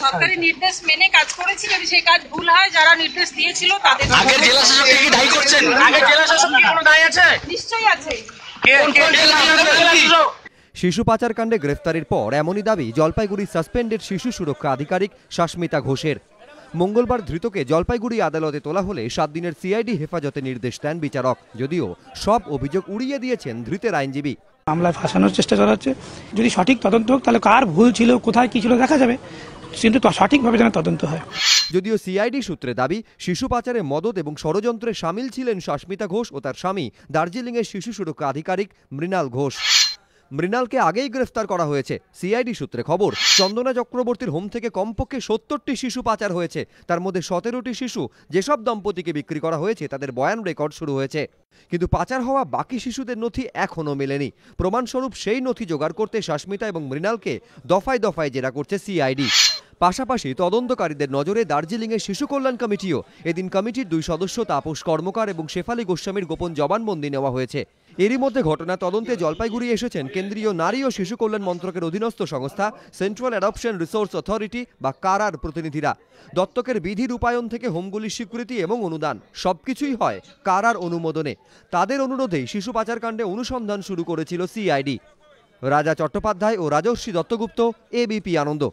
সরকারি নির্দেশ মেনে কাজ করেছি, যদি সেই কাজ ভুল হয় যারা নির্দেশ দিয়েছিল তাদের আগের জেলা শাসককে কি দায়ী করছেন? আগের জেলা শাসক কি কোনো দায় আছে? নিশ্চয়ই আছে। শিশু পাচার কাণ্ডে গ্রেফতারির পর এমনই দাবি জলপাইগুড়ি সাসপেন্ডেড শিশু সুরক্ষা আধিকারিক শাসমিতা ঘোষের। মঙ্গলবার ধৃতকে জলপাইগুড়ি আদালতে তোলা হলে 7 দিনের সিআইডি হেফাজতে নির্দেশ দেন বিচারক। যদিও সব অভিযোগ উড়িয়ে দিয়েছেন ধৃতের আইনজীবী। মামলায় ফাঁসানোর চেষ্টা করা হচ্ছে, যদি সঠিক তদন্ত হোক তাহলে কার ভুল ছিল, কোথায় কি ছিল দেখা যাবে, কিন্তু সঠিকভাবে যেন তদন্ত হয়। যদিও সিআইডি সূত্রে দাবি শিশু পাচারে মদত এবং ষড়যন্ত্রে সামিল ছিলেন শাসমিতা ঘোষ ও তার স্বামী দার্জিলিংয়ের শিশু সুরক্ষা আধিকারিক মৃণাল ঘোষ। মৃণালকে আগেই গ্রেফতার করা হয়েছে। সিআইডি সূত্রে খবর, চন্দনা চক্রবর্তীর হোম থেকে কমপক্ষে 70টি শিশু পাচার হয়েছে। তার মধ্যে 17টি শিশু যেসব দম্পতিকে বিক্রি করা হয়েছে তাদের বয়ান রেকর্ড শুরু হয়েছে। কিন্তু পাচার হওয়া বাকি শিশুদের নথি এখনও মেলেনি। প্রমাণস্বরূপ সেই নথি জোগাড় করতে শাসমিতা এবং মৃণালকে দফায় দফায় জেরা করছে সিআইডি। পাশাপাশি তদন্তকারীদের নজরে দার্জিলিংয়ের শিশু কল্যাণ কমিটিও। এদিন কমিটির 2 সদস্য তাপস কর্মকার এবং শেফালি গোস্বামীর গোপন জবানবন্দি নেওয়া হয়েছে। এরই মধ্যে ঘটনা তদন্তে জলপাইগুড়ি এসেছেন কেন্দ্রীয় নারী ও শিশু কল্যাণ মন্ত্রকের অধীনস্থ সংস্থা সেন্ট্রাল অ্যাডপশন রিসোর্স অথরিটি বা কারার প্রতিনিধিরা। দত্তকের বিধি রূপায়ণ থেকে হোমগুলির স্বীকৃতি এবং অনুদান সবকিছুই হয় কারার অনুমোদনে। তাদের অনুরোধেই শিশু পাচার কাণ্ডে অনুসন্ধান শুরু করেছিল সিআইডি। রাজা চট্টোপাধ্যায় ও রাজর্ষি দত্তগুপ্ত, এবিপি আনন্দ।